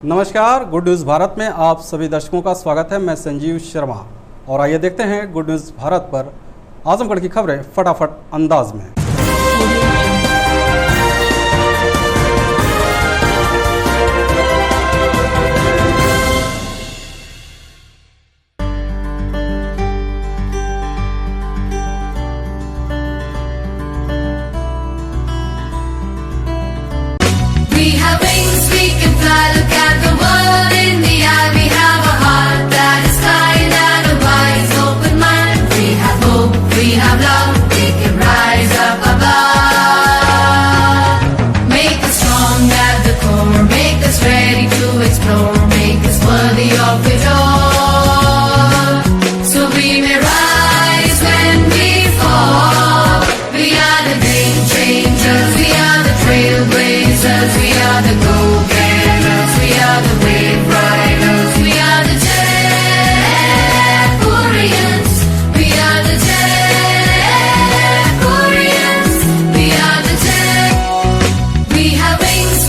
नमस्कार, good news Bharat में आप सभी दर्शकों का स्वागत है। मैं संजीव शर्मा और आइए देखते हैं गुड न्यूज़ भारत पर आजमगढ़ की खबरें फटाफट अंदाज में। We have wings, we can fly, look at the world in the eye. We have a heart that is kind and a wise, open mind. We have hope, we have love, we can rise up above. Make us strong at the core, make us ready to explore, make us worthy of it all. So we may rise when we fall. We are the game changers, we are the trailblazers, we are the go-getters, we are the wave riders, we are the Jaypurians, we are the Jaypurians, we are the Jay. We have wings.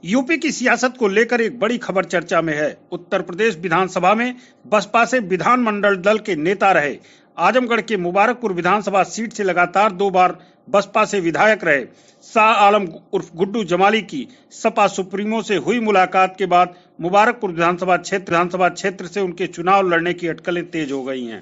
UP की सियासत को लेकर एक बड़ी खबर चर्चा में है। उत्तर प्रदेश विधानसभा में बसपा से विधानमंडल दल के नेता रहे आजमगढ़ के मुबारकपुर विधानसभा सीट से लगातार 2 बार बसपा से विधायक रहे शाह आलम उर्फ गुड्डू जमाली की सपा सुप्रीमो से हुई मुलाकात के बाद मुबारकपुर विधानसभा क्षेत्र से उनके चुनाव लड़ने की अटकलें तेज हो गई हैं।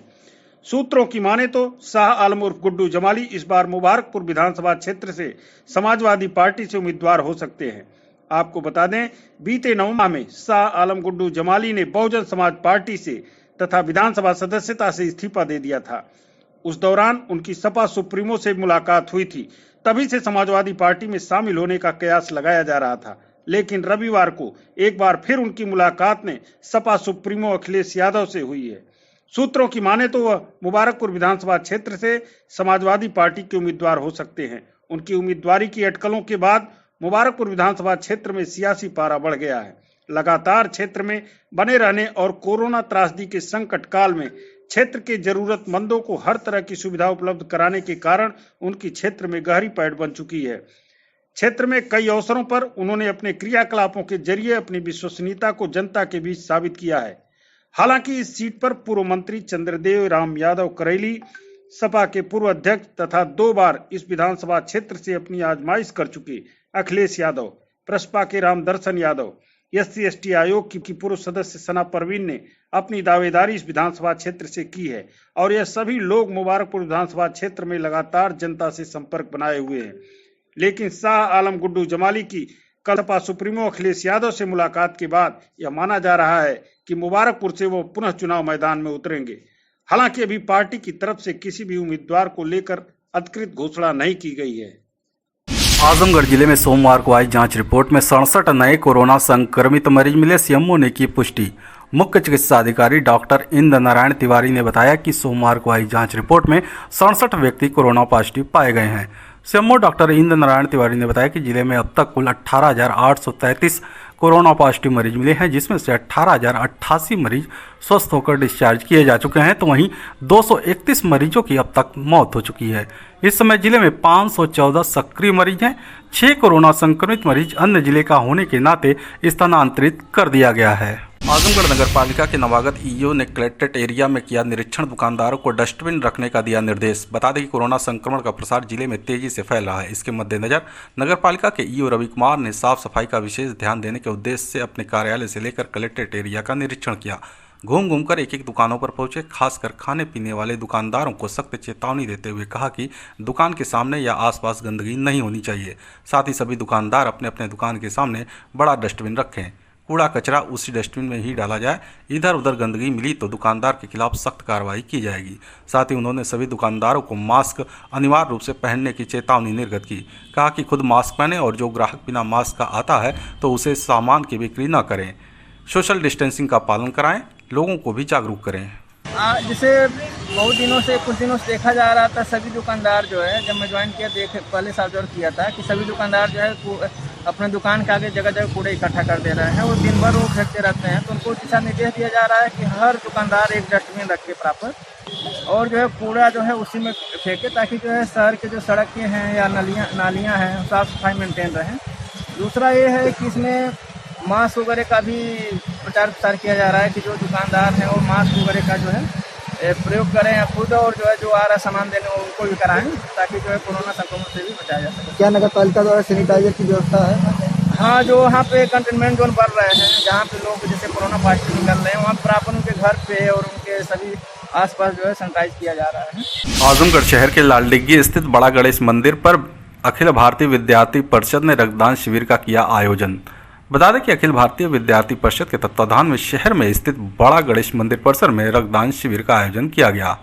सूत्रों की माने तो शाह आलम उर्फ गुड्डू जमाली इस बार मुबारकपुर विधानसभा क्षेत्र से समाजवादी पार्टी से उम्मीदवार हो सकते हैं। आपको बता दें, बीते नवंबर में शाह आलम गुड्डू जमाली ने बहुजन समाज पार्टी से तथा विधानसभा सदस्यता से इस्तीफा दे दिया था। उस दौरान उनकी सपा सुप्रीमो से मुलाकात हुई थी। तभी से समाजवादी पार्टी में शामिल होने का कयास लगाया जा रहा था, लेकिन रविवार को एक बार फिर उनकी मुलाकात में सपा सुप्रीमो अखिलेश यादव से हुई है। सूत्रों की माने तो वह मुबारकपुर विधानसभा क्षेत्र से समाजवादी पार्टी के उम्मीदवार हो सकते हैं। उनकी उम्मीदवारी की अटकलों के बाद मुबारकपुर विधानसभा क्षेत्र में सियासी पारा बढ़ गया है। लगातार क्षेत्र में बने रहने और कोरोना त्रासदी के संकट काल में क्षेत्र के जरूरतमंदों को हर तरह की सुविधा उपलब्ध कराने के कारण उनकी क्षेत्र में गहरी पैठ बन चुकी है। क्षेत्र में कई अवसरों पर उन्होंने अपने क्रियाकलापों के जरिए अपनी विश्वसनीयता को जनता के बीच साबित किया है। हालांकि इस सीट पर पूर्व मंत्री चंद्रदेव राम यादव करेली, सपा के पूर्व अध्यक्ष तथा 2 बार इस विधानसभा क्षेत्र से अपनी आजमाइश कर चुके अखिलेश यादव, प्रसपा के रामदर्शन यादव, SC/ST आयोग की पूर्व सदस्य सना परवीन ने अपनी दावेदारी इस विधानसभा क्षेत्र से की है और यह सभी लोग मुबारकपुर विधानसभा क्षेत्र में लगातार जनता से संपर्क बनाए हुए हैं। लेकिन शाह आलम गुड्डू जमाली की कल सपा सुप्रीमो अखिलेश यादव से मुलाकात के बाद यह माना जा रहा है कि मुबारकपुर से वो पुनः चुनाव मैदान में उतरेंगे। हालांकि अभी पार्टी की तरफ से किसी भी उम्मीदवार को लेकर अधिकृत घोषणा नहीं की गई है। आजमगढ़ जिले में सोमवार को आई जांच रिपोर्ट में 67 नए कोरोना संक्रमित मरीज मिले। सीएमओ ने की पुष्टि। मुख्य चिकित्सा अधिकारी डॉक्टर इंद्र नारायण तिवारी ने बताया कि सोमवार को आई जांच रिपोर्ट में 67 व्यक्ति कोरोना पॉजिटिव पाए गए हैं। सीएमओ डॉक्टर इंद्र नारायण तिवारी ने बताया कि जिले में अब तक कुल 18,833 कोरोना पॉजिटिव मरीज मिले हैं, जिसमें से 18,088 मरीज स्वस्थ होकर डिस्चार्ज किए जा चुके हैं, तो वहीं 231 मरीजों की अब तक मौत हो चुकी है। इस समय जिले में 514 सक्रिय मरीज हैं। 6 कोरोना संक्रमित मरीज अन्य जिले का होने के नाते स्थानांतरित कर दिया गया है। आजमगढ़ नगर पालिका के नवागत ईओ ने कलेक्ट्रेट एरिया में किया निरीक्षण। दुकानदारों को डस्टबिन रखने का दिया निर्देश। बता दें कि कोरोना संक्रमण का प्रसार जिले में तेजी से फैल रहा है। इसके मद्देनजर नगर पालिका के ईओ रवि कुमार ने साफ सफाई का विशेष ध्यान देने के उद्देश्य से अपने कार्यालय से लेकर कलेक्ट्रेट एरिया का निरीक्षण किया। घूम कर एक दुकानों पर पहुंचे। खासकर खाने पीने वाले दुकानदारों को सख्त चेतावनी देते हुए कहा कि दुकान के सामने या आसपास गंदगी नहीं होनी चाहिए। साथ ही सभी दुकानदार अपने अपने दुकान के सामने बड़ा डस्टबिन रखें। कूड़ा कचरा उसी डस्टबिन में ही डाला जाए। इधर उधर गंदगी मिली तो दुकानदार के खिलाफ सख्त कार्रवाई की जाएगी। साथ ही उन्होंने सभी दुकानदारों को मास्क अनिवार्य रूप से पहनने की चेतावनी निर्गत की। कहा कि खुद मास्क पहने और जो ग्राहक बिना मास्क का आता है तो उसे सामान की बिक्री न करें। सोशल डिस्टेंसिंग का पालन कराएं। लोगों को भी जागरूक करें। जैसे बहुत दिनों से कुछ दिनों से देखा जा रहा था, सभी दुकानदार जो है, जब मैं ज्वाइन किया पहले से ऑब्जर्व किया था कि सभी दुकानदार जो है अपने दुकान के आगे जगह जगह कूड़े इकट्ठा कर दे रहे हैं और दिन भर वो फेंकते रहते हैं। तो उनको दिशा निर्देश दिया जा रहा है कि हर दुकानदार एक डस्टबिन रखे प्रॉपर और जो है कूड़ा जो है उसी में फेंके, ताकि जो है शहर के जो सड़कें हैं या नालियाँ हैं साफ़ सफाई मेंटेन रहें। दूसरा ये है कि इसमें मास्क वगैरह का भी प्रचार प्रसार किया जा रहा है कि जो दुकानदार हैं वो मास्क वगैरह का जो है प्रयोग करें या खुद, और जो है जो आ रहा है सामान देने उनको भी कराएं, ताकि जो है कोरोना संक्रमण से भी बचाया जा सके। क्या नगर पालिका द्वारा सैनिटाइजर की व्यवस्था है? हाँ, जो वहाँ पे कंटेनमेंट जोन बन रहे हैं, जहाँ पे लोग जैसे कोरोना पॉजिटिव निकल रहे हैं, वहाँ पर अपन उनके घर पे और उनके सभी आसपास जो है सैनिटाइज किया जा रहा है। आजमगढ़ शहर के लालडिग्गी स्थित बड़ा गणेश मंदिर पर अखिल भारतीय विद्यार्थी परिषद ने रक्तदान शिविर का किया आयोजन। बता दें कि अखिल भारतीय विद्यार्थी परिषद के तत्वाधान में शहर में स्थित बड़ा गणेश मंदिर परिसर में रक्तदान शिविर का आयोजन किया गया।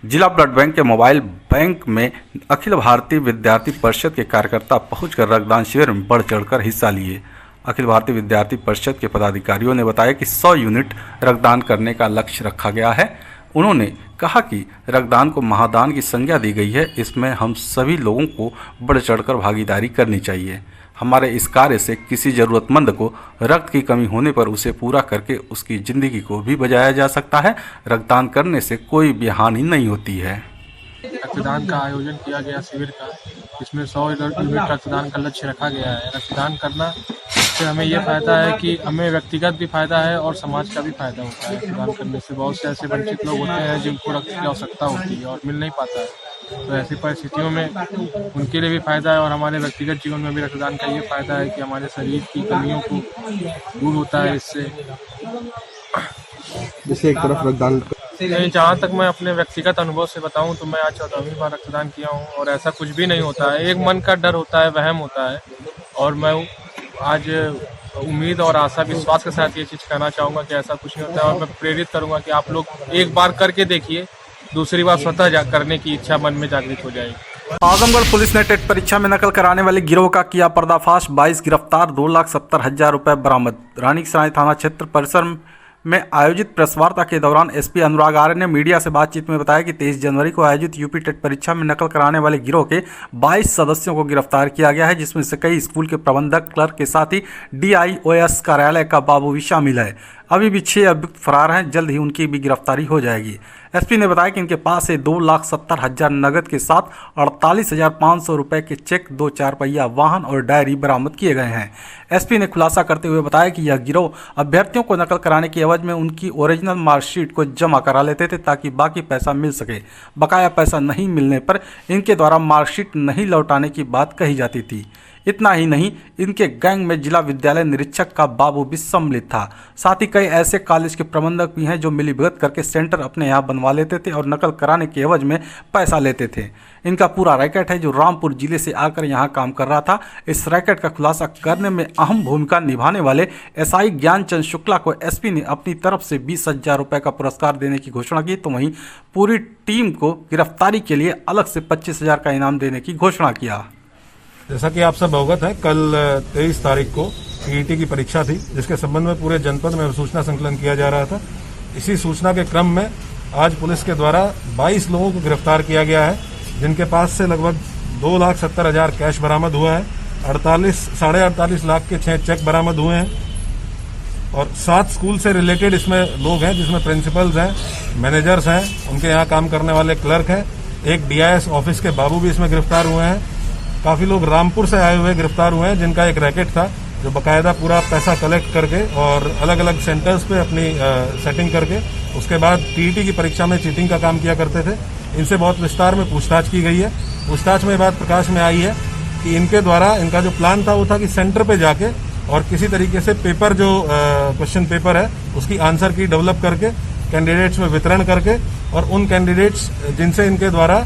जिला ब्लड बैंक के मोबाइल बैंक में अखिल भारतीय विद्यार्थी परिषद के कार्यकर्ता पहुंचकर रक्तदान शिविर में बढ़ चढ़कर हिस्सा लिए। अखिल भारतीय विद्यार्थी परिषद के पदाधिकारियों ने बताया कि 100 यूनिट रक्तदान करने का लक्ष्य रखा गया है। उन्होंने कहा कि रक्तदान को महादान की संज्ञा दी गई है, इसमें हम सभी लोगों को बढ़ चढ़कर भागीदारी करनी चाहिए। हमारे इस कार्य से किसी ज़रूरतमंद को रक्त की कमी होने पर उसे पूरा करके उसकी ज़िंदगी को भी बचाया जा सकता है। रक्तदान करने से कोई भी हानि नहीं होती है। रक्तदान का आयोजन किया गया शिविर का, इसमें 100 यूनिट रक्तदान का लक्ष्य रखा गया है। रक्तदान करना से हमें ये फ़ायदा है कि हमें व्यक्तिगत भी फ़ायदा है और समाज का भी फ़ायदा होता है। रक्तदान करने से बहुत से ऐसे वंचित लोग होते हैं जिनको रक्त की आवश्यकता होती है और मिल नहीं पाता है, तो ऐसी परिस्थितियों में उनके लिए भी फ़ायदा है और हमारे व्यक्तिगत जीवन में भी रक्तदान का ये फ़ायदा है कि हमारे शरीर की कमियों को दूर होता है इससे। जैसे एक तरफ रक्तदान जहाँ तक मैं अपने व्यक्तिगत अनुभव से बताऊँ तो मैं आज 14वीं बार रक्तदान किया हूँ और ऐसा कुछ भी नहीं होता है। एक मन का डर होता है, वहम होता है, और मैं आज उम्मीद और आशा विश्वास के साथ ये चीज़ कहना चाहूँगा कि ऐसा कुछ नहीं होता है। और मैं प्रेरित करूँगा कि आप लोग एक बार करके देखिए, दूसरी बार स्वतः करने की इच्छा मन में जागृत हो जाएगी। आजमगढ़ पुलिस ने टेट परीक्षा में नकल कराने वाले गिरोह का किया पर्दाफाश। 22 गिरफ्तार, 2,70,000 रुपए बरामद। रानीसराय थाना क्षेत्र परिसर में आयोजित प्रेस वार्ता के दौरान एसपी अनुराग आर्य ने मीडिया से बातचीत में बताया कि 23 जनवरी को आयोजित यूपी टेट परीक्षा में नकल कराने वाले गिरोह के 22 सदस्यों को गिरफ्तार किया गया है, जिसमें से कई स्कूल के प्रबंधक, क्लर्क के साथ ही DIOS कार्यालय का बाबू भी शामिल है। अभी भी 6 अभियुक्त फरार हैं, जल्द ही उनकी भी गिरफ्तारी हो जाएगी। एसपी ने बताया कि इनके पास से 2,70,000 नगद के साथ 48,500 रुपए के चेक, 2 4-पहिया वाहन और डायरी बरामद किए गए हैं। एसपी ने खुलासा करते हुए बताया कि यह गिरोह अभ्यर्थियों को नकल कराने की एवज में उनकी ओरिजिनल मार्कशीट को जमा करा लेते थे ताकि बाकी पैसा मिल सके। बकाया पैसा नहीं मिलने पर इनके द्वारा मार्कशीट नहीं लौटाने की बात कही जाती थी। इतना ही नहीं, इनके गैंग में जिला विद्यालय निरीक्षक का बाबू भी सम्मिलित था। साथ ही कई ऐसे कॉलेज के प्रबंधक भी हैं जो मिलीभगत करके सेंटर अपने यहाँ बनवा लेते थे और नकल कराने के एवज में पैसा लेते थे। इनका पूरा रैकेट है जो रामपुर जिले से आकर यहाँ काम कर रहा था। इस रैकेट का खुलासा करने में अहम भूमिका निभाने वाले SI ज्ञानचंद शुक्ला को एसपी ने अपनी तरफ से 20,000 रुपये का पुरस्कार देने की घोषणा की, तो वहीं पूरी टीम को गिरफ्तारी के लिए अलग से 25,000 का इनाम देने की घोषणा किया। जैसा कि आप सब अवगत हैं, कल 23 तारीख को PET की परीक्षा थी, जिसके संबंध में पूरे जनपद में सूचना संकलन किया जा रहा था। इसी सूचना के क्रम में आज पुलिस के द्वारा 22 लोगों को गिरफ्तार किया गया है, जिनके पास से लगभग 2,70,000 कैश बरामद हुआ है, 48 लाख के 6 चेक बरामद हुए हैं और 7 स्कूल से रिलेटेड इसमें लोग हैं, जिसमें प्रिंसिपल्स हैं, मैनेजर्स हैं, उनके यहाँ काम करने वाले क्लर्क हैं, एक DIS ऑफिस के बाबू भी इसमें गिरफ्तार हुए हैं। काफ़ी लोग रामपुर से आए हुए गिरफ्तार हुए हैं, जिनका एक रैकेट था जो बाकायदा पूरा पैसा कलेक्ट करके और अलग अलग सेंटर्स पे अपनी सेटिंग करके उसके बाद PET की परीक्षा में चीटिंग का काम किया करते थे। इनसे बहुत विस्तार में पूछताछ की गई है। पूछताछ में ये बात प्रकाश में आई है कि इनके द्वारा इनका जो प्लान था वो था कि सेंटर पे जाके और किसी तरीके से पेपर जो क्वेश्चन पेपर है उसकी आंसर की डेवलप करके कैंडिडेट्स में वितरण करके और उन कैंडिडेट्स जिनसे इनके द्वारा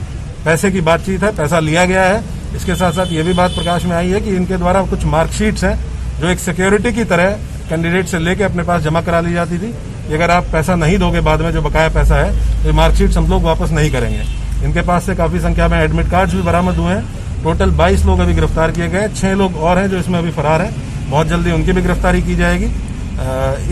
पैसे की बातचीत है, पैसा लिया गया है। इसके साथ साथ ये भी बात प्रकाश में आई है कि इनके द्वारा कुछ मार्कशीट्स हैं जो एक सिक्योरिटी की तरह कैंडिडेट से लेके अपने पास जमा करा ली जाती थी कि अगर आप पैसा नहीं दोगे बाद में जो बकाया पैसा है तो मार्कशीट्स हम लोग वापस नहीं करेंगे। इनके पास से काफ़ी संख्या में एडमिट कार्ड्स भी बरामद हुए हैं। टोटल 22 लोग अभी गिरफ्तार किए गए, 6 लोग और हैं जो इसमें अभी फरार हैं। बहुत जल्दी उनकी भी गिरफ्तारी की जाएगी।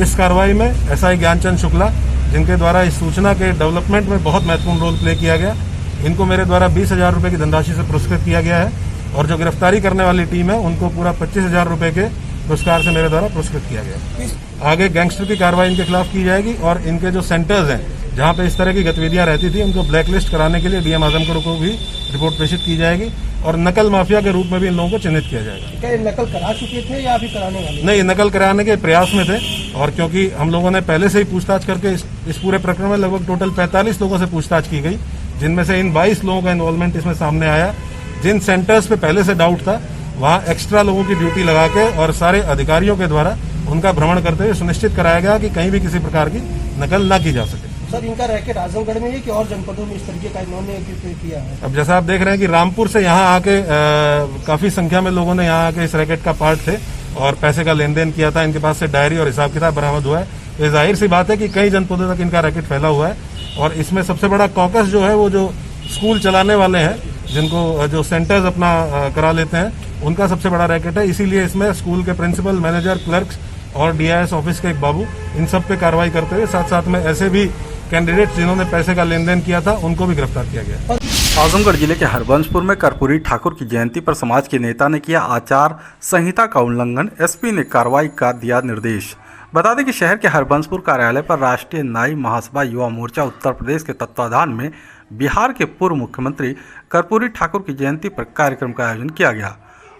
इस कार्रवाई में SI ज्ञानचंद शुक्ला, जिनके द्वारा इस सूचना के डेवलपमेंट में बहुत महत्वपूर्ण रोल प्ले किया गया, इनको मेरे द्वारा 20,000 रुपये की धनराशि से पुरस्कृत किया गया है और जो गिरफ्तारी करने वाली टीम है उनको पूरा 25,000 रुपये के पुरस्कार से मेरे द्वारा पुरस्कृत किया गया। आगे गैंगस्टर की कार्रवाई इनके खिलाफ की जाएगी और इनके जो सेंटर्स हैं जहां पे इस तरह की गतिविधियां रहती थी उनको ब्लैकलिस्ट कराने के लिए डीएम आजमगढ़ को भी रिपोर्ट प्रेषित की जाएगी और नकल माफिया के रूप में भी इन लोगों को चिन्हित किया जाएगा। क्या ये नकल करा चुके थे या अभी कराने वाले? नहीं, नकल कराने के प्रयास में थे और क्योंकि हम लोगों ने पहले से ही पूछताछ करके इस पूरे प्रकरण में लगभग टोटल 45 लोगों से पूछताछ की गई, जिनमें से इन 22 लोगों का इन्वॉल्वमेंट इसमें सामने आया। जिन सेंटर्स पे पहले से डाउट था वहां एक्स्ट्रा लोगों की ड्यूटी लगा के और सारे अधिकारियों के द्वारा उनका भ्रमण करते हुए सुनिश्चित कराया गया कि कहीं भी किसी प्रकार की नकल न की जा सके। सर, इनका रैकेट आजमगढ़ में है कि और जनपदों में इस तरीके का इन्होंने किया है? अब जैसा आप देख रहे हैं कि रामपुर से यहाँ आके काफी संख्या में लोगों ने यहाँ आके इस रैकेट का पार्ट थे और पैसे का लेन देन किया था। इनके पास से डायरी और हिसाब किताब बरामद हुआ है। ये जाहिर सी बात है कि कई जनपदों तक इनका रैकेट फैला हुआ है और इसमें सबसे बड़ा कॉकस जो है वो जो स्कूल चलाने वाले हैं, जिनको जो सेंटर्स अपना करा लेते हैं, उनका सबसे बड़ा रैकेट है। इसीलिए इसमें स्कूल के प्रिंसिपल, मैनेजर, क्लर्क्स और डीआईएस ऑफिस के एक बाबू, इन सब पे कार्रवाई करते हुए साथ साथ में ऐसे भी कैंडिडेट्स जिन्होंने पैसे का लेन देन किया था उनको भी गिरफ्तार किया गया। आजमगढ़ जिले के हरबंशपुर में कर्पूरी ठाकुर की जयंती पर समाज के नेता ने किया आचार संहिता का उल्लंघन, एसपी ने कार्रवाई का दिया निर्देश। बता दें कि शहर के हरबंशपुर कार्यालय पर राष्ट्रीय नाई महासभा युवा मोर्चा उत्तर प्रदेश के तत्वाधान में बिहार के पूर्व मुख्यमंत्री कर्पूरी ठाकुर की जयंती पर कार्यक्रम का आयोजन किया गया।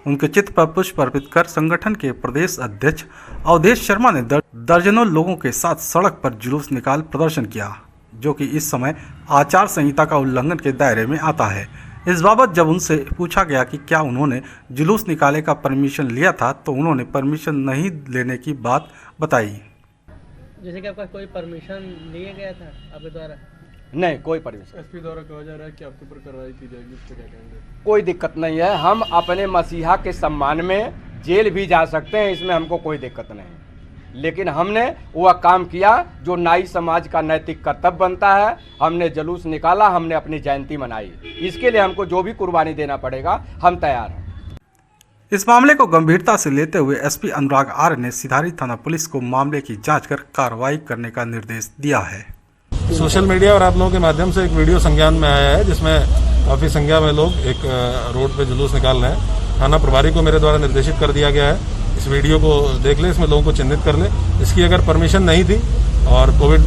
उनके चित्र पर पुष्प अर्पित कर संगठन के प्रदेश अध्यक्ष अवधेश शर्मा ने दर्जनों लोगों के साथ सड़क पर जुलूस निकाल प्रदर्शन किया, जो कि इस समय आचार संहिता का उल्लंघन के दायरे में आता है। इस बाबत जब उनसे पूछा गया कि क्या उन्होंने जुलूस निकाले का परमिशन लिया था, तो उन्होंने परमिशन नहीं लेने की बात बताई। जैसे कि आपका कोई परमिशन लिया गया था आपके द्वारा? नहीं, कोई परमिशन। एसपी द्वारा कहा जा रहा है कि आपके ऊपर कार्रवाई की जाएगी, इस पर क्या कहेंगे? कोई दिक्कत नहीं है, हम अपने मसीहा के सम्मान में जेल भी जा सकते हैं, इसमें हमको कोई दिक्कत नहीं। लेकिन हमने वह काम किया जो नाई समाज का नैतिक कर्तव्य बनता है। हमने जुलूस निकाला, हमने अपनी जयंती मनाई, इसके लिए हमको जो भी कुर्बानी देना पड़ेगा हम तैयार हैं। इस मामले को गंभीरता से लेते हुए एसपी अनुराग आर्य ने सिधारी थाना पुलिस को मामले की जांच कर कार्रवाई करने का निर्देश दिया है। सोशल मीडिया और आप लोगों के माध्यम से एक वीडियो संज्ञान में आया है जिसमें काफी संख्या में लोग एक रोड पे जुलूस निकाल रहे हैं। थाना प्रभारी को मेरे द्वारा निर्देशित कर दिया गया है इस वीडियो को देख ले, इसमें लोगों को चिन्हित कर ले। इसकी अगर परमिशन नहीं थी और कोविड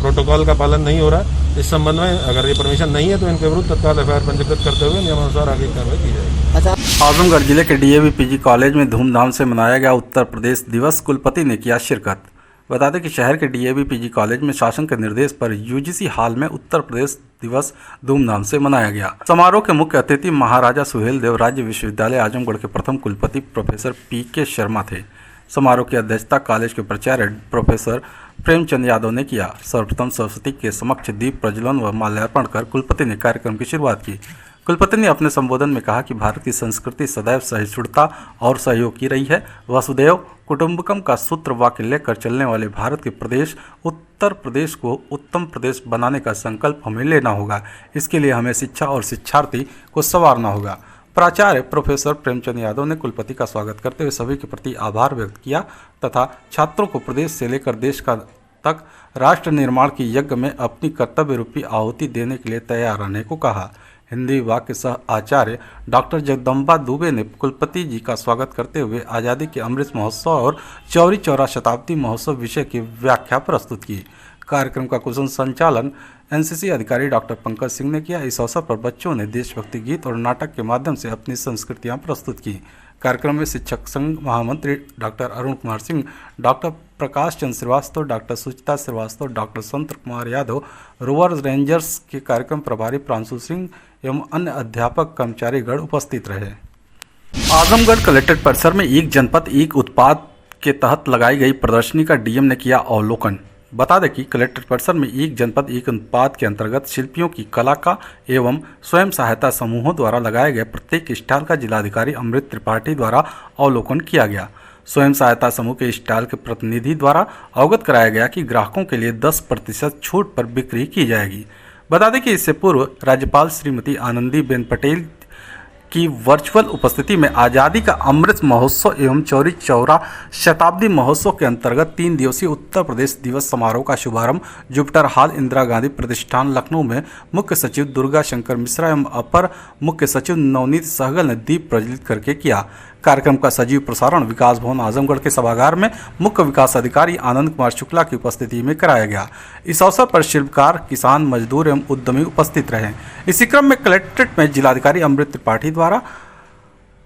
प्रोटोकॉल का पालन नहीं हो रहा, इस संबंध में अगर ये परमिशन नहीं है तो इनके विरुद्ध तत्काल एफआईआर पंजीकृत करते हुए नियमानुसार आगे कार्रवाई की जाएगी। आजमगढ़ जिले के डीएवी पीजी कॉलेज में धूमधाम से मनाया गया उत्तर प्रदेश दिवस, कुलपति ने किया शिरकत। बता दें कि शहर के डीएवी पीजी कॉलेज में शासन के निर्देश पर यूजीसी हॉल में उत्तर प्रदेश दिवस धूमधाम से मनाया गया। समारोह के मुख्य अतिथि महाराजा सुहेलदेव राज्य विश्वविद्यालय आजमगढ़ के प्रथम कुलपति प्रोफेसर पीके शर्मा थे। समारोह की अध्यक्षता कॉलेज के प्राचार्य प्रोफेसर प्रेमचंद यादव ने किया। सर्वप्रथम सरस्वती के समक्ष दीप प्रज्वलन व माल्यार्पण कर कुलपति ने कार्यक्रम की शुरुआत की। कुलपति ने अपने संबोधन में कहा कि भारत की संस्कृति सदैव सहिष्णुता और सहयोग की रही है। वसुदैव कुटुंबकम का सूत्र वाक्य लेकर चलने वाले भारत के प्रदेश उत्तर प्रदेश को उत्तम प्रदेश बनाने का संकल्प हमें लेना होगा। इसके लिए हमें शिक्षा और शिक्षार्थी को संवारना होगा। प्राचार्य प्रोफेसर प्रेमचंद यादव ने कुलपति का स्वागत करते हुए सभी के प्रति आभार व्यक्त किया तथा छात्रों को प्रदेश से लेकर देश का तक राष्ट्र निर्माण की यज्ञ में अपनी कर्तव्य रूपी आहुति देने के लिए तैयार रहने को कहा। हिंदी विभाग के सह आचार्य डॉक्टर जगदम्बा दुबे ने कुलपति जी का स्वागत करते हुए आज़ादी के अमृत महोत्सव और चौरी चौरा शताब्दी महोत्सव विषय की व्याख्या प्रस्तुत की। कार्यक्रम का कुशल संचालन एनसीसी अधिकारी डॉक्टर पंकज सिंह ने किया। इस अवसर पर बच्चों ने देशभक्ति गीत और नाटक के माध्यम से अपनी संस्कृतियाँ प्रस्तुत की। कार्यक्रम में शिक्षक संघ महामंत्री doctor Arun Kumar Singh, doctor Prakash Chandra Srivastava, doctor सुचिता Srivastava, doctor Sant Kumar Yadav, rover rangers के कार्यक्रम प्रभारी प्रांशु सिंह एवं अन्य अध्यापक कर्मचारीगण उपस्थित रहे। आजमगढ़ कलेक्ट्रेट परिसर में एक जनपद एक उत्पाद के तहत लगाई गई प्रदर्शनी का डीएम ने किया अवलोकन। बता दें कि कलेक्ट्रेट परिसर में एक जनपद एक उत्पाद के अंतर्गत शिल्पियों की कला का एवं स्वयं सहायता समूहों द्वारा लगाए गए प्रत्येक स्टॉल का जिलाधिकारी अमृत त्रिपाठी द्वारा अवलोकन किया गया। स्वयं सहायता समूह के स्टॉल के प्रतिनिधि द्वारा अवगत कराया गया कि ग्राहकों के लिए 10% छूट पर बिक्री की जाएगी। बता दें कि इससे पूर्व राज्यपाल श्रीमती आनंदीबेन पटेल की वर्चुअल उपस्थिति में आज़ादी का अमृत महोत्सव एवं चौरी चौरा शताब्दी महोत्सव के अंतर्गत 3 दिवसीय उत्तर प्रदेश दिवस समारोह का शुभारंभ जुपिटर हॉल इंदिरा गांधी प्रतिष्ठान लखनऊ में मुख्य सचिव दुर्गा शंकर मिश्रा एवं अपर मुख्य सचिव नवनीत सहगल ने दीप प्रज्वलित करके किया। कार्यक्रम का सजीव प्रसारण विकास भवन आजमगढ़ के सभागार में मुख्य विकास अधिकारी आनंद कुमार शुक्ला की उपस्थिति में कराया गया। इस अवसर पर शिल्पकार, किसान, मजदूर एवं उद्यमी उपस्थित रहे। इसी क्रम में कलेक्ट्रेट में जिलाधिकारी अमृत त्रिपाठी द्वारा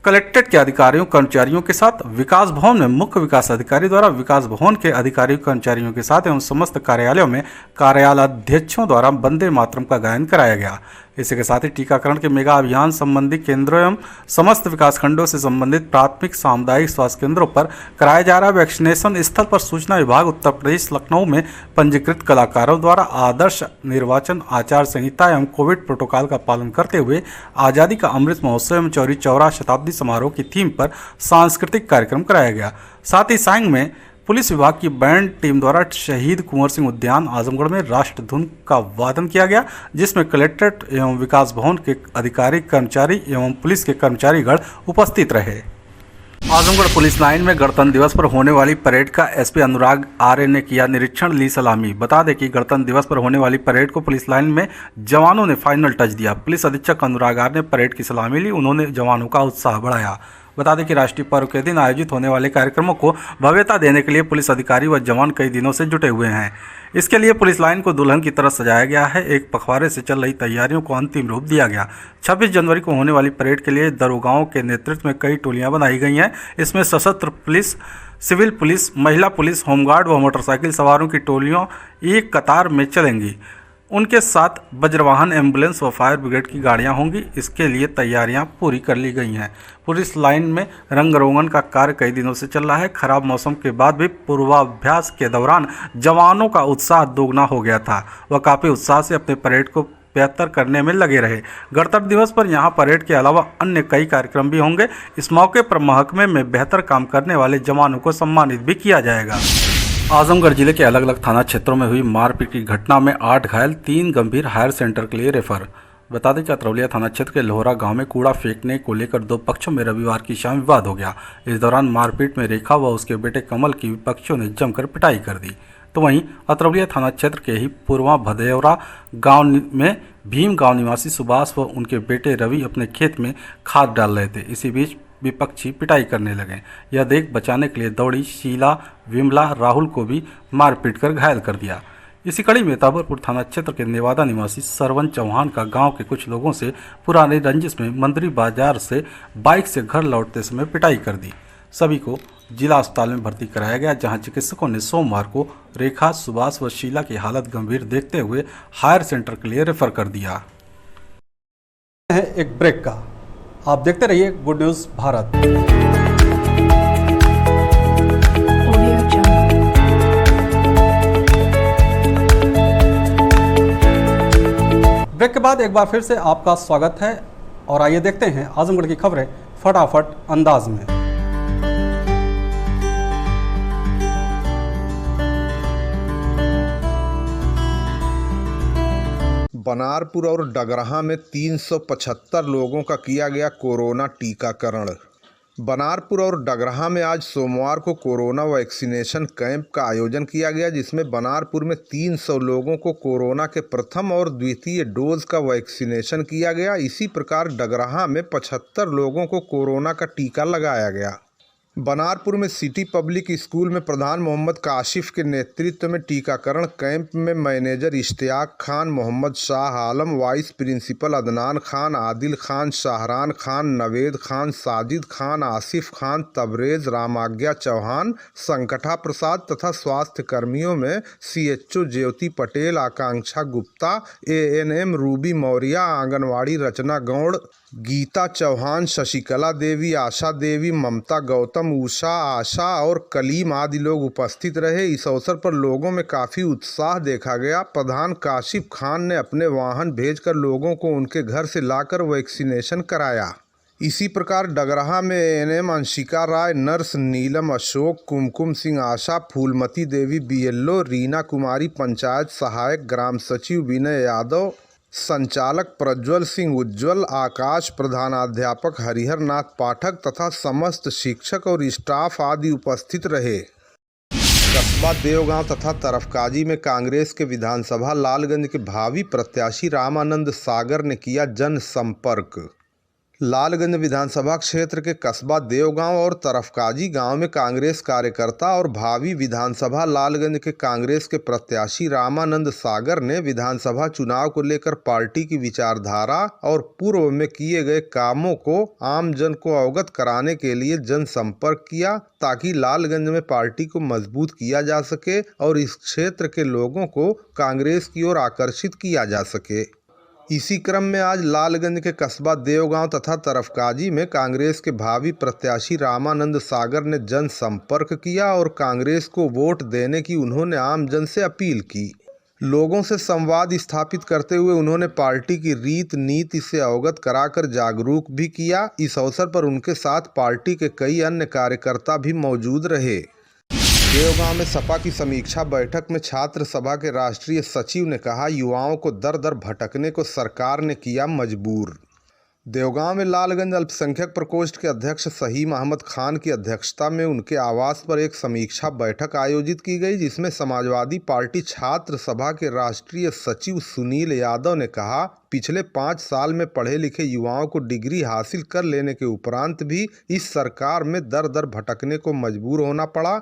कलेक्ट्रेट के अधिकारियों कर्मचारियों के साथ, विकास भवन में मुख्य विकास अधिकारी द्वारा विकास भवन के अधिकारियों कर्मचारियों के साथ एवं समस्त कार्यालयों में कार्यालयाध्यक्षों द्वारा वंदे मातरम का गायन कराया गया। इसी के साथ ही टीकाकरण के मेगा अभियान संबंधी केंद्रों एवं समस्त विकासखंडों से संबंधित प्राथमिक सामुदायिक स्वास्थ्य केंद्रों पर कराया जा रहा वैक्सीनेशन स्थल पर सूचना विभाग उत्तर प्रदेश लखनऊ में पंजीकृत कलाकारों द्वारा आदर्श निर्वाचन आचार संहिता एवं कोविड प्रोटोकॉल का पालन करते हुए आज़ादी का अमृत महोत्सव एवं चौरी चौरा शताब्दी समारोह की थीम पर सांस्कृतिक कार्यक्रम कराया गया। साथ ही सांग में पुलिस विभाग की बैंड टीम द्वारा शहीद कुंवर सिंह उद्यान आजमगढ़ में राष्ट्र धुन का वादन किया गया, जिसमें कलेक्ट्रेट एवं विकास भवन के अधिकारी, कर्मचारी एवं पुलिस के कर्मचारीगण उपस्थित रहे। आजमगढ़ पुलिस लाइन में गणतंत्र दिवस पर होने वाली परेड का एसपी अनुराग आर्य ने किया निरीक्षण, ली सलामी। बता दें कि गणतंत्र दिवस पर होने वाली परेड को पुलिस लाइन में जवानों ने फाइनल टच दिया। पुलिस अधीक्षक अनुराग आर्य ने परेड की सलामी ली, उन्होंने जवानों का उत्साह बढ़ाया। बता दें कि राष्ट्रीय पर्व के दिन आयोजित होने वाले कार्यक्रमों को भव्यता देने के लिए पुलिस अधिकारी व जवान कई दिनों से जुटे हुए हैं। इसके लिए पुलिस लाइन को दुल्हन की तरह सजाया गया है। एक पखवाड़े से चल रही तैयारियों को अंतिम रूप दिया गया। 26 जनवरी को होने वाली परेड के लिए दरोगाओं के नेतृत्व में कई टोलियां बनाई गई हैं। इसमें सशस्त्र पुलिस, सिविल पुलिस, महिला पुलिस, होमगार्ड व मोटरसाइकिल सवारों की टोलियां एक कतार में चलेंगी। उनके साथ वज्रवाहन, एम्बुलेंस व फायर ब्रिगेड की गाड़ियां होंगी। इसके लिए तैयारियां पूरी कर ली गई हैं। पुलिस लाइन में रंग रोगन का कार्य कई दिनों से चल रहा है। खराब मौसम के बाद भी पूर्वाभ्यास के दौरान जवानों का उत्साह दोगुना हो गया था। वह काफ़ी उत्साह से अपने परेड को बेहतर करने में लगे रहे। गणतंत्र दिवस पर यहां परेड के अलावा अन्य कई कार्यक्रम भी होंगे। इस मौके पर महकमे में बेहतर काम करने वाले जवानों को सम्मानित भी किया जाएगा। आजमगढ़ जिले के अलग अलग थाना क्षेत्रों में हुई मारपीट की घटना में 8 घायल, 3 गंभीर, हायर सेंटर के लिए रेफर। बता दें कि अतरौलिया थाना क्षेत्र के लोहरा गांव में कूड़ा फेंकने को लेकर 2 पक्षों में रविवार की शाम विवाद हो गया। इस दौरान मारपीट में रेखा व उसके बेटे कमल की विपक्षियों ने जमकर पिटाई कर दी। तो वहीं अतरौलिया थाना क्षेत्र के ही पूर्वा भदेवरा गांव में भीम गांव निवासी सुभाष व उनके बेटे रवि अपने खेत में खाद डाल रहे थे। इसी बीच विपक्षी पिटाई करने लगे। यह देख बचाने के लिए दौड़ी शीला, विमला, राहुल को भी मारपीट कर घायल कर दिया। इसी कड़ी में ताबरपुर थाना क्षेत्र के नेवादा निवासी सरवन चौहान का गांव के कुछ लोगों से पुराने रंजिश में मंदिरी बाजार से बाइक से घर लौटते समय पिटाई कर दी। सभी को जिला अस्पताल में भर्ती कराया गया, जहां चिकित्सकों ने सोमवार को रेखा, सुभाष व शीला की हालत गंभीर देखते हुए हायर सेंटर के लिए रेफर कर दिया है। एक ब्रेक का आप देखते रहिए गुड न्यूज भारत। ब्रेक के बाद एक बार फिर से आपका स्वागत है और आइए देखते हैं आजमगढ़ की खबरें फटाफट अंदाज में। बनारपुर और डगरहा में 375 लोगों का किया गया कोरोना टीकाकरण। बनारपुर और डगरहा में आज सोमवार को कोरोना वैक्सीनेशन कैंप का आयोजन किया गया, जिसमें बनारपुर में 300 लोगों को कोरोना के प्रथम और द्वितीय डोज का वैक्सीनेशन किया गया। इसी प्रकार डगरहा में 75 लोगों को कोरोना का टीका लगाया गया। बनारपुर में सिटी पब्लिक स्कूल में प्रधान मोहम्मद काशिफ के नेतृत्व में टीकाकरण कैंप में manager Ishtiyaq Khan, Mohammad Shah Alam, vice principal Adnan Khan, Adil Khan, शाहरान Khan, Naved Khan, Sajid Khan, Asif Khan, Tabrez, Ramagya Chauhan, संकटा प्रसाद तथा स्वास्थ्य कर्मियों में CHO ज्योति पटेल, आकांक्षा गुप्ता, ANM रूबी मौर्य, आंगनवाड़ी रचना गौड़, गीता चौहान, शशिकला देवी, आशा देवी, ममता गौतम, उषा, आशा और कलीम आदि लोग उपस्थित रहे। इस अवसर पर लोगों में काफ़ी उत्साह देखा गया। प्रधान काशिफ खान ने अपने वाहन भेजकर लोगों को उनके घर से लाकर वैक्सीनेशन कराया। इसी प्रकार डगरहा में ANM अंशिका राय, नर्स नीलम अशोक, कुमकुम सिंह आशा, फूलमती देवी BLO, रीना कुमारी पंचायत सहायक, ग्राम सचिव विनय यादव, संचालक प्रज्वल सिंह उज्ज्वल, आकाश प्रधानाध्यापक हरिहर नाथ पाठक तथा समस्त शिक्षक और स्टाफ आदि उपस्थित रहे। कस्बा देवगांव तथा तरफकाजी में कांग्रेस के विधानसभा लालगंज के भावी प्रत्याशी रामानंद सागर ने किया जनसंपर्क। लालगंज विधानसभा क्षेत्र के कस्बा देवगांव और तरफकाजी गांव में कांग्रेस कार्यकर्ता और भावी विधानसभा लालगंज के कांग्रेस के प्रत्याशी रामानंद सागर ने विधानसभा चुनाव को लेकर पार्टी की विचारधारा और पूर्व में किए गए कामों को आम जन को अवगत कराने के लिए जनसंपर्क किया, ताकि लालगंज में पार्टी को मजबूत किया जा सके और इस क्षेत्र के लोगों को कांग्रेस की ओर आकर्षित किया जा सके। इसी क्रम में आज लालगंज के कस्बा देवगांव तथा तरफकाजी में कांग्रेस के भावी प्रत्याशी रामानंद सागर ने जनसंपर्क किया और कांग्रेस को वोट देने की उन्होंने आम जन से अपील की। लोगों से संवाद स्थापित करते हुए उन्होंने पार्टी की रीत नीति से अवगत कराकर जागरूक भी किया। इस अवसर पर उनके साथ पार्टी के कई अन्य कार्यकर्ता भी मौजूद रहे। देवगांव में सपा की समीक्षा बैठक में छात्र सभा के राष्ट्रीय सचिव ने कहा, युवाओं को दर दर भटकने को सरकार ने किया मजबूर। देवगांव में लालगंज अल्पसंख्यक प्रकोष्ठ के अध्यक्ष सहीम अहमद खान की अध्यक्षता में उनके आवास पर एक समीक्षा बैठक आयोजित की गई, जिसमें समाजवादी पार्टी छात्र सभा के राष्ट्रीय सचिव सुनील यादव ने कहा, पिछले 5 साल में पढ़े लिखे युवाओं को डिग्री हासिल कर लेने के उपरांत भी इस सरकार में दर दर भटकने को मजबूर होना पड़ा।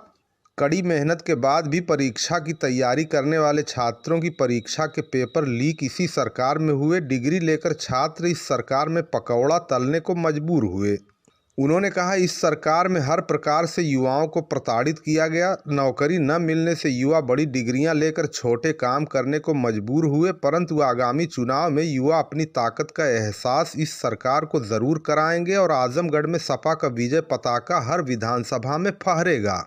कड़ी मेहनत के बाद भी परीक्षा की तैयारी करने वाले छात्रों की परीक्षा के पेपर लीक इसी सरकार में हुए। डिग्री लेकर छात्र इस सरकार में पकौड़ा तलने को मजबूर हुए। उन्होंने कहा, इस सरकार में हर प्रकार से युवाओं को प्रताड़ित किया गया। नौकरी न मिलने से युवा बड़ी डिग्रियां लेकर छोटे काम करने को मजबूर हुए, परंतु आगामी चुनाव में युवा अपनी ताकत का एहसास इस सरकार को जरूर कराएंगे और आजमगढ़ में सपा का विजय पताका हर विधानसभा में फहरेगा।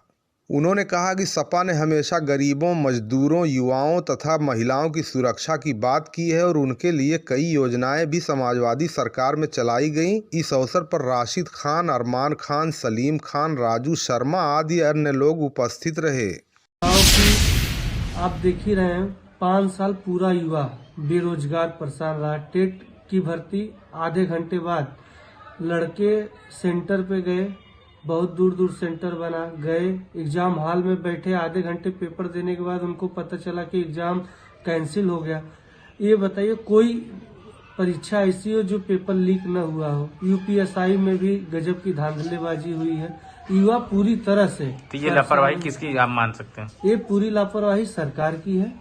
उन्होंने कहा कि सपा ने हमेशा गरीबों, मजदूरों, युवाओं तथा महिलाओं की सुरक्षा की बात की है और उनके लिए कई योजनाएं भी समाजवादी सरकार में चलाई गईं। इस अवसर पर राशिद खान, अरमान खान, सलीम खान, राजू शर्मा आदि अन्य लोग उपस्थित रहे। आप देख ही रहे हैं, 5 साल पूरा युवा बेरोजगार परेशान रहा। टेट की भर्ती आधे घंटे बाद लड़के सेंटर पे गए, बहुत दूर दूर सेंटर बना, गए एग्जाम हॉल में बैठे, आधे घंटे पेपर देने के बाद उनको पता चला कि एग्जाम कैंसिल हो गया। ये बताइए, कोई परीक्षा ऐसी हो जो पेपर लीक न हुआ हो? यूपीएसआई में भी गजब की धांधलेबाजी हुई है। युवा पूरी तरह से, तो ये लापरवाही किसकी आप मान सकते हैं? ये पूरी लापरवाही सरकार की है।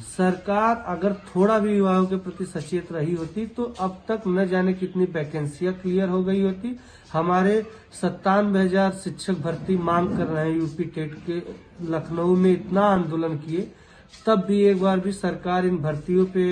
सरकार अगर थोड़ा भी युवाओं के प्रति सचेत रही होती तो अब तक न जाने कितनी वैकेंसियां क्लियर हो गई होती। हमारे 97,000 शिक्षक भर्ती मांग कर रहे हैं यूपी टेट के। लखनऊ में इतना आंदोलन किए, तब भी एक बार भी सरकार इन भर्तियों पे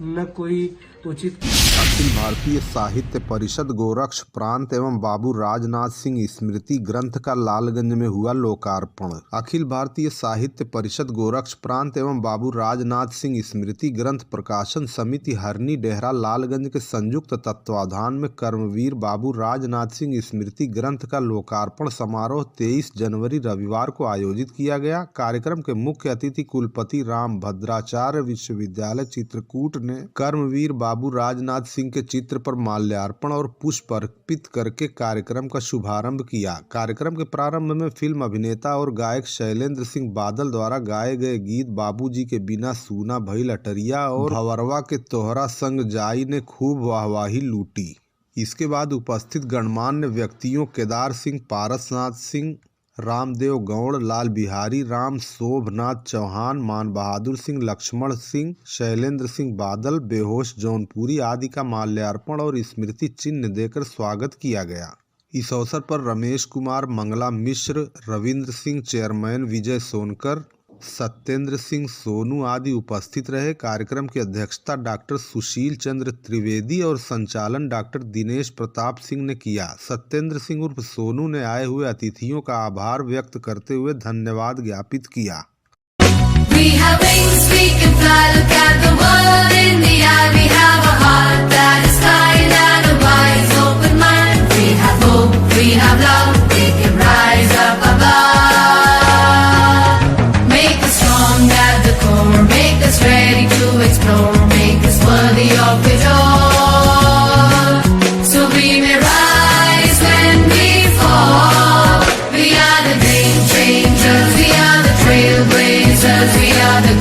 न कोई उचित। अखिल भारतीय साहित्य परिषद गोरक्ष प्रांत एवं बाबू राजनाथ सिंह स्मृति ग्रंथ का लालगंज में हुआ लोकार्पण। अखिल भारतीय साहित्य परिषद गोरक्ष प्रांत एवं बाबू राजनाथ सिंह स्मृति ग्रंथ प्रकाशन समिति हरनी डेहरा लालगंज के संयुक्त तत्वाधान में कर्मवीर बाबू राजनाथ सिंह स्मृति ग्रंथ का लोकार्पण समारोह 23 जनवरी रविवार को आयोजित किया गया। कार्यक्रम के मुख्य अतिथि कुलपति राम भद्राचार्य विश्वविद्यालय चित्रकूट ने कर्मवीर बाबू राजनाथ सिंह के चित्र पर माल्यार्पण और पुष्प अर्पित करके कार्यक्रम का शुभारंभ किया। कार्यक्रम के प्रारंभ में फिल्म अभिनेता और गायक शैलेंद्र सिंह बादल द्वारा गाए गए गीत बाबूजी के बिना सूना भइल अटरिया और भंवरवा के तोहरा संग जाई ने खूब वाहवाही लूटी। इसके बाद उपस्थित गणमान्य व्यक्तियों केदार सिंह, पारसनाथ सिंह, रामदेव गौड़, लाल बिहारी राम, शोभनाथ चौहान, मान बहादुर सिंह, लक्ष्मण सिंह, शैलेंद्र सिंह बादल, बेहोश जौनपुरी आदि का माल्यार्पण और स्मृति चिन्ह देकर स्वागत किया गया। इस अवसर पर रमेश कुमार, मंगला मिश्र, रविंद्र सिंह, चेयरमैन विजय सोनकर, सत्येंद्र सिंह सोनू आदि उपस्थित रहे। कार्यक्रम की अध्यक्षता डॉक्टर सुशील चंद्र त्रिवेदी और संचालन डॉक्टर दिनेश प्रताप सिंह ने किया। सत्येंद्र सिंह उर्फ सोनू ने आए हुए अतिथियों का आभार व्यक्त करते हुए धन्यवाद ज्ञापित किया। We have wings, we can fly, look at the world in the eye. We have a heart that is kind and a wise open mind. We have hope, we have love, we can rise up above. Make us strong at the core, make us ready to explore, make us worthy of it all. So we may rise when we fall. We are the game changers, we are the trailblazers, we are the